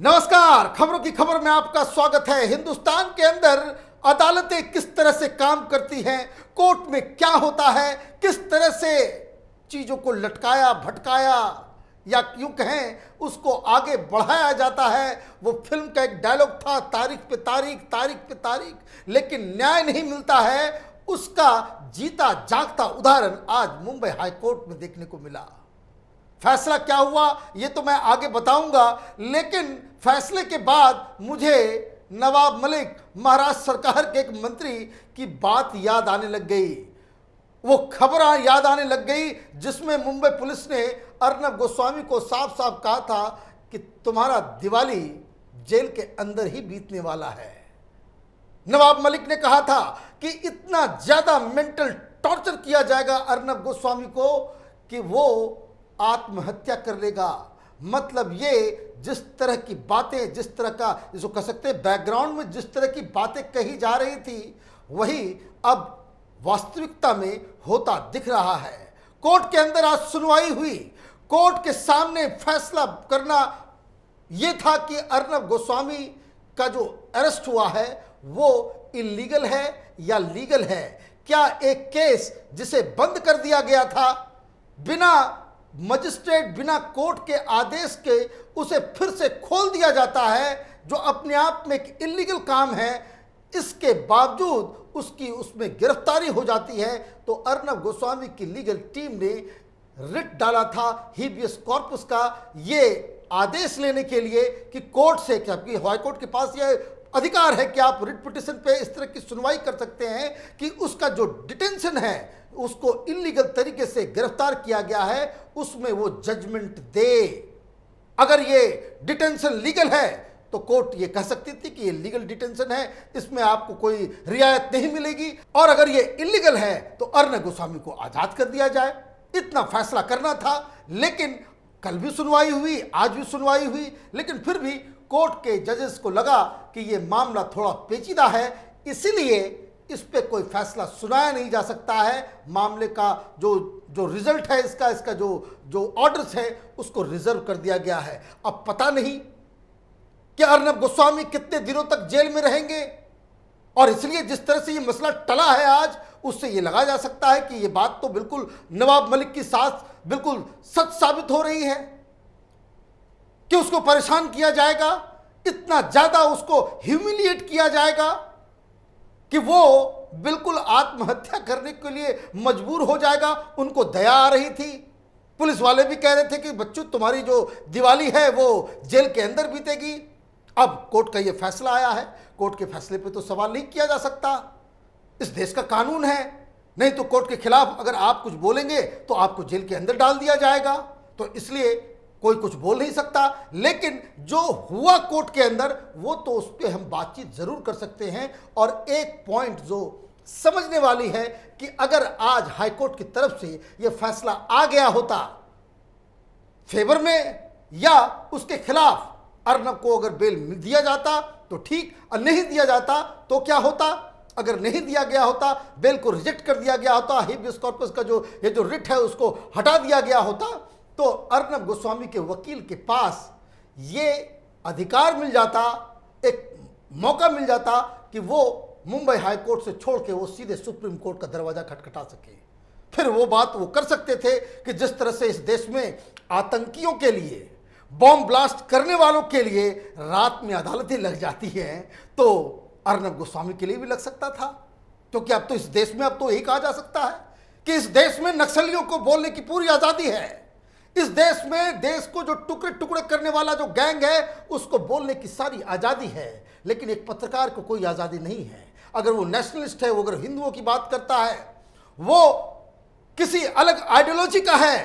नमस्कार, खबरों की खबर में आपका स्वागत है। हिंदुस्तान के अंदर अदालतें किस तरह से काम करती हैं, कोर्ट में क्या होता है, किस तरह से चीजों को लटकाया भटकाया या यूं कहें उसको आगे बढ़ाया जाता है। वो फिल्म का एक डायलॉग था, तारीख पे तारीख, तारीख पे तारीख, लेकिन न्याय नहीं मिलता है। उसका जीता जागता उदाहरण आज मुंबई हाईकोर्ट में देखने को मिला। फैसला क्या हुआ ये तो मैं आगे बताऊंगा, लेकिन फैसले के बाद मुझे नवाब मलिक, महाराष्ट्र सरकार के एक मंत्री की बात याद आने लग गई। वो खबर याद आने लग गई जिसमें मुंबई पुलिस ने अर्नब गोस्वामी को साफ साफ कहा था कि तुम्हारा दिवाली जेल के अंदर ही बीतने वाला है। नवाब मलिक ने कहा था कि इतना ज्यादा मेंटल टॉर्चर किया जाएगा अर्नब गोस्वामी को कि वो आत्महत्या कर लेगा। मतलब ये जिस तरह की बातें, जिस तरह का जिसको कह सकते हैं बैकग्राउंड में जिस तरह की बातें कही जा रही थी, वही अब वास्तविकता में होता दिख रहा है। कोर्ट के अंदर आज सुनवाई हुई। कोर्ट के सामने फैसला करना यह था कि अर्नब गोस्वामी का जो अरेस्ट हुआ है वो इलीगल है या लीगल है। क्या एक केस जिसे बंद कर दिया गया था बिना मजिस्ट्रेट, बिना कोर्ट के आदेश के, उसे फिर से खोल दिया जाता है, जो अपने आप में एक इलीगल काम है, इसके बावजूद उसकी उसमें गिरफ्तारी हो जाती है। तो अर्नब गोस्वामी की लीगल टीम ने रिट डाला था हेबियस कॉर्पस का, ये आदेश लेने के लिए कि कोर्ट से, क्योंकि हाईकोर्ट के पास यह अधिकार है कि आप रिट पिटिशन पे इस तरह की सुनवाई कर सकते हैं कि उसका जो डिटेंशन है, उसको इलीगल तरीके से गिरफ्तार किया गया है, उसमें वो जजमेंट दे। अगर ये डिटेंशन लीगल है तो कोर्ट ये कह सकती थी कि ये लीगल डिटेंशन है, इसमें आपको कोई रियायत नहीं मिलेगी, और अगर ये इलीगल है तो अर्नब गोस्वामी को आजाद कर दिया जाए। इतना फैसला करना था। लेकिन कल भी सुनवाई हुई, आज भी सुनवाई हुई, लेकिन फिर भी कोर्ट के जजेस को लगा कि ये मामला थोड़ा पेचीदा है, इसीलिए इस पे कोई फैसला सुनाया नहीं जा सकता है। मामले का जो रिजल्ट है, इसका जो ऑर्डर्स है, उसको रिजर्व कर दिया गया है। अब पता नहीं कि अर्नब गोस्वामी कितने दिनों तक जेल में रहेंगे, और इसलिए जिस तरह से ये मसला टला है आज, उससे ये लगा जा सकता है कि ये बात तो बिल्कुल नवाब मलिक की साथ बिल्कुल सच साबित हो रही है कि उसको परेशान किया जाएगा, इतना ज्यादा उसको ह्यूमिलिएट किया जाएगा कि वो बिल्कुल आत्महत्या करने के लिए मजबूर हो जाएगा। उनको दया आ रही थी। पुलिस वाले भी कह रहे थे कि बच्चों, तुम्हारी जो दिवाली है वो जेल के अंदर बीतेगी। अब कोर्ट का ये फैसला आया है, कोर्ट के फैसले पे तो सवाल नहीं किया जा सकता। इस देश का कानून है, नहीं तो कोर्ट के खिलाफ अगर आप कुछ बोलेंगे तो आपको जेल के अंदर डाल दिया जाएगा। तो इसलिए कोई कुछ बोल नहीं सकता। लेकिन जो हुआ कोर्ट के अंदर, वो तो उस पर हम बातचीत जरूर कर सकते हैं। और एक पॉइंट जो समझने वाली है कि अगर आज हाईकोर्ट की तरफ से यह फैसला आ गया होता फेवर में या उसके खिलाफ, अर्नब को अगर बेल दिया जाता तो ठीक, और नहीं दिया जाता तो क्या होता? अगर नहीं दिया गया होता, बेल को रिजेक्ट कर दिया गया होता, हेबियस कॉर्पस का ये जो रिट है उसको हटा दिया गया होता, तो अर्नब गोस्वामी के वकील के पास ये अधिकार मिल जाता, एक मौका मिल जाता कि वो मुंबई हाई कोर्ट से छोड़ के वो सीधे सुप्रीम कोर्ट का दरवाजा खटखटा सके। फिर वो बात वो कर सकते थे कि जिस तरह से इस देश में आतंकियों के लिए, बॉम्ब ब्लास्ट करने वालों के लिए रात में अदालतें लग जाती हैं, तो अर्नब गोस्वामी के लिए भी लग सकता था। क्योंकि अब तो इस देश में अब तो यही कहा जा सकता है कि इस देश में नक्सलियों को बोलने की पूरी आज़ादी है। इस देश में देश को जो टुकड़े टुकड़े करने वाला जो गैंग है, उसको बोलने की सारी आज़ादी है। लेकिन एक पत्रकार को कोई आज़ादी नहीं है। अगर वो नेशनलिस्ट है, वो अगर हिंदुओं की बात करता है, वो किसी अलग आइडियोलॉजी का है,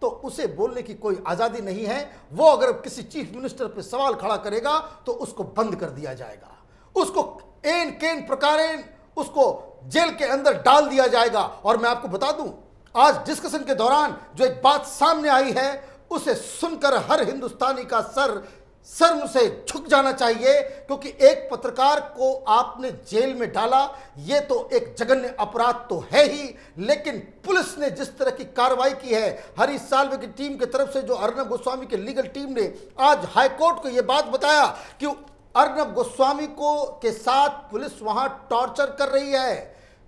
तो उसे बोलने की कोई आज़ादी नहीं है। वो अगर किसी चीफ मिनिस्टर पर सवाल खड़ा करेगा तो उसको बंद कर दिया जाएगा, उसको एन केन प्रकारेण उसको जेल के अंदर डाल दिया जाएगा। और मैं आपको बता दूं, आज डिस्कशन के दौरान जो एक बात सामने आई है, उसे सुनकर हर हिंदुस्तानी का सर शर्म से झुक जाना चाहिए, क्योंकि एक पत्रकार को आपने जेल में डाला, यह तो एक जघन्य अपराध तो है ही, लेकिन पुलिस ने जिस तरह की कार्रवाई की है, हरीश साल्वे की टीम की तरफ से, जो अर्नब गोस्वामी की लीगल टीम ने आज हाईकोर्ट को यह बात बताया कि अर्नब गोस्वामी को के साथ पुलिस वहां टॉर्चर कर रही है,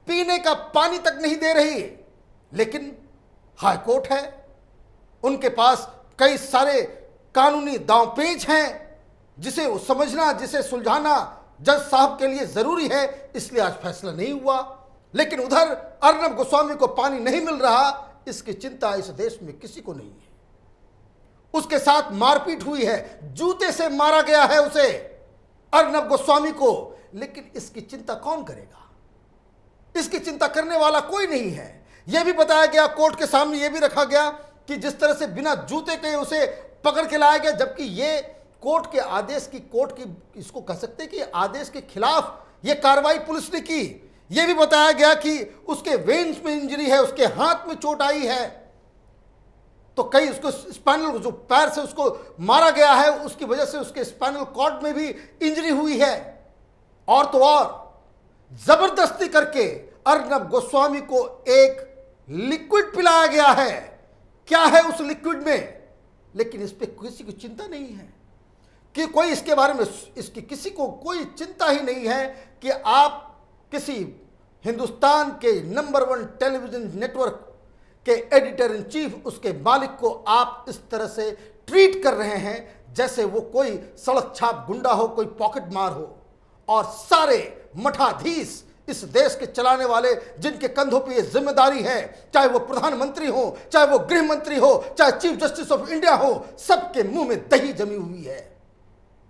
पीने का पानी तक नहीं दे रही, लेकिन हाईकोर्ट है, उनके पास कई सारे कानूनी दांवपेच हैं, जिसे समझना, जिसे सुलझाना जज साहब के लिए जरूरी है, इसलिए आज फैसला नहीं हुआ। लेकिन उधर अर्नब गोस्वामी को पानी नहीं मिल रहा, इसकी चिंता इस देश में किसी को नहीं है। उसके साथ मारपीट हुई है, जूते से मारा गया है उसे, अर्नब गोस्वामी को, लेकिन इसकी चिंता कौन करेगा? इसकी चिंता करने वाला कोई नहीं है। यह भी बताया गया, कोर्ट के सामने यह भी रखा गया कि जिस तरह से बिना जूते के उसे पकड़ के लाया गया, जबकि ये कोर्ट के आदेश की, कोर्ट की, इसको कह सकते हैं कि आदेश के खिलाफ ये कार्रवाई पुलिस ने की। यह भी बताया गया कि उसके वेन्स में इंजरी है, उसके हाथ में चोट आई है, तो कई उसको स्पाइनल, जो पैर से उसको मारा गया है, उसकी वजह से उसके स्पाइनल कॉर्ड में भी इंजरी हुई है। और तो और जबरदस्ती करके अर्नब गोस्वामी को एक लिक्विड पिलाया गया है। क्या है उस लिक्विड में? लेकिन इस पे किसी को चिंता नहीं है कि कोई इसके बारे में, इसकी किसी को कोई चिंता ही नहीं है कि आप किसी हिंदुस्तान के नंबर 1 टेलीविजन नेटवर्क के एडिटर इन चीफ, उसके मालिक को आप इस तरह से ट्रीट कर रहे हैं जैसे वो कोई सड़क छाप गुंडा हो, कोई पॉकेट मार हो। और सारे मठाधीश, इस देश के चलाने वाले, जिनके कंधों पे ये जिम्मेदारी है, चाहे वो प्रधानमंत्री हो, चाहे वो गृह मंत्री हो, चाहे चीफ जस्टिस ऑफ इंडिया हो, सबके मुंह में दही जमी हुई है।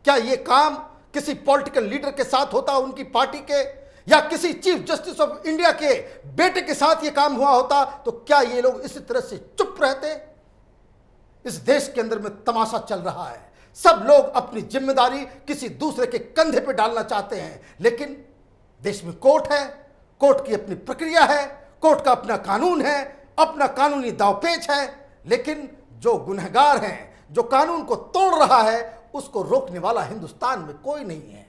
क्या ये काम किसी पॉलिटिकल लीडर के साथ होता, उनकी पार्टी के, या किसी चीफ जस्टिस ऑफ इंडिया के बेटे के साथ ये काम हुआ होता, तो क्या ये लोग इसी तरह से चुप रहते? इस देश के अंदर में तमाशा चल रहा है। सब लोग अपनी जिम्मेदारी किसी दूसरे के कंधे पे डालना चाहते हैं, लेकिन देश में कोर्ट है, कोर्ट की अपनी प्रक्रिया है, कोर्ट का अपना कानून है, अपना कानूनी दांवपेच है, लेकिन जो गुनहगार हैं, जो कानून को तोड़ रहा है, उसको रोकने वाला हिंदुस्तान में कोई नहीं है।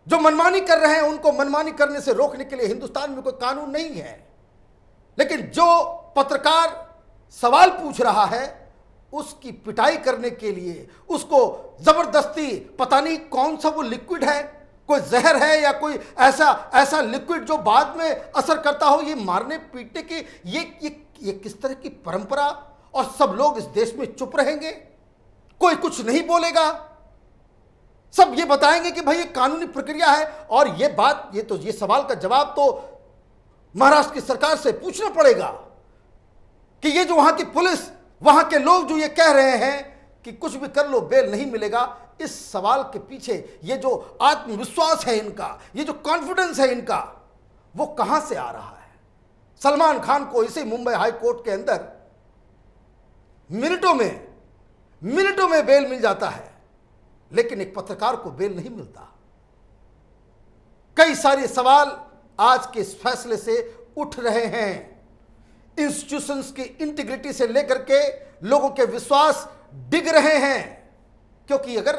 जो मनमानी कर रहे हैं, उनको मनमानी करने से रोकने के लिए हिंदुस्तान में कोई कानून नहीं है। लेकिन जो पत्रकार सवाल पूछ रहा है, उसकी पिटाई करने के लिए उसको जबरदस्ती, पता नहीं कौन सा वो लिक्विड है, कोई जहर है या कोई ऐसा लिक्विड जो बाद में असर करता हो, ये मारने पीटने की ये किस तरह की परंपरा? और सब लोग इस देश में चुप रहेंगे, कोई कुछ नहीं बोलेगा, सब ये बताएंगे कि भाई ये कानूनी प्रक्रिया है। और ये बात, ये सवाल का जवाब तो महाराष्ट्र की सरकार से पूछना पड़ेगा कि ये जो वहां की पुलिस, वहां के लोग जो ये कह रहे हैं कि कुछ भी कर लो बेल नहीं मिलेगा, इस सवाल के पीछे ये जो आत्मविश्वास है इनका, ये जो कॉन्फिडेंस है इनका, वो कहां से आ रहा है? सलमान खान को इसी मुंबई हाई कोर्ट के अंदर मिनटों में बेल मिल जाता है, लेकिन एक पत्रकार को बेल नहीं मिलता। कई सारे सवाल आज के इस फैसले से उठ रहे हैं। इंस्टीट्यूशंस की इंटीग्रिटी से लेकर के लोगों के विश्वास डिग रहे हैं, क्योंकि अगर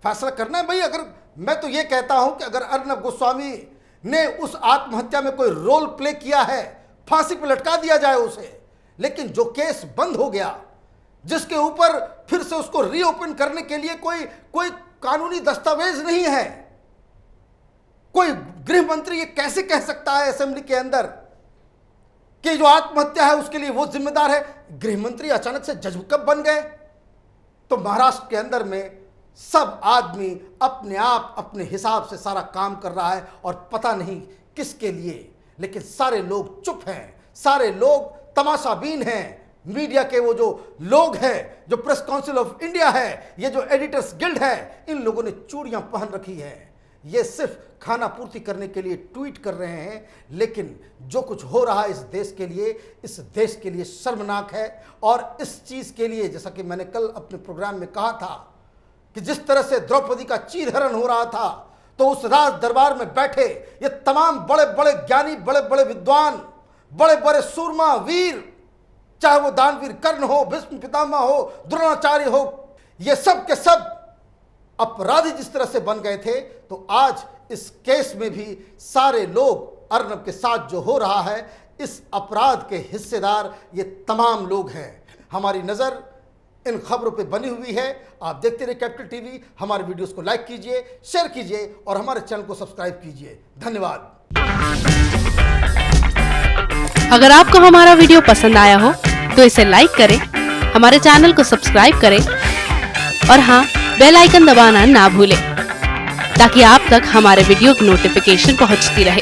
फैसला करना है भाई, अगर मैं तो ये कहता हूं कि अगर अर्नब गोस्वामी ने उस आत्महत्या में कोई रोल प्ले किया है, फांसी पर लटका दिया जाए उसे। लेकिन जो केस बंद हो गया, जिसके ऊपर फिर से उसको रीओपन करने के लिए कोई कानूनी दस्तावेज नहीं है, कोई गृह मंत्री ये कैसे कह सकता है असेंबली के अंदर कि जो आत्महत्या है उसके लिए वो जिम्मेदार है? गृह मंत्री अचानक से जज कब बन गए? तो महाराष्ट्र के अंदर में सब आदमी अपने आप अपने हिसाब से सारा काम कर रहा है, और पता नहीं किसके लिए, लेकिन सारे लोग चुप हैं, सारे लोग तमाशाबीन हैं। मीडिया के वो जो लोग हैं, जो प्रेस काउंसिल ऑफ इंडिया है, ये जो एडिटर्स गिल्ड है, इन लोगों ने चूड़ियां पहन रखी है। ये सिर्फ खाना पूर्ति करने के लिए ट्वीट कर रहे हैं, लेकिन जो कुछ हो रहा है इस देश के लिए शर्मनाक है। और इस चीज़ के लिए, जैसा कि मैंने कल अपने प्रोग्राम में कहा था कि जिस तरह से द्रौपदी का चीरहरण हो रहा था, तो उस राज दरबार में बैठे ये तमाम बड़े बड़े ज्ञानी, बड़े बड़े विद्वान, बड़े बड़े सूरमा वीर, चाहे वो दानवीर कर्ण हो, भीष्म पितामह हो, द्रोणाचार्य हो, ये सब के सब अपराधी जिस तरह से बन गए थे, तो आज इस केस में भी सारे लोग, अर्नब के साथ जो हो रहा है, इस अपराध के हिस्सेदार ये तमाम लोग हैं। हमारी नज़र इन खबरों पे बनी हुई है। आप देखते रहिए कैपिटल टीवी। हमारे वीडियोस को लाइक कीजिए, शेयर कीजिए और हमारे चैनल को सब्सक्राइब कीजिए। धन्यवाद। अगर आपको हमारा वीडियो पसंद आया हो तो इसे लाइक करें, हमारे चैनल को सब्सक्राइब करें और हाँ, बेल आइकन दबाना ना भूलें ताकि आप तक हमारे वीडियो की नोटिफिकेशन पहुंचती रहे।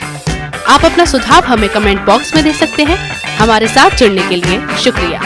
आप अपना सुझाव हमें कमेंट बॉक्स में दे सकते हैं। हमारे साथ जुड़ने के लिए शुक्रिया।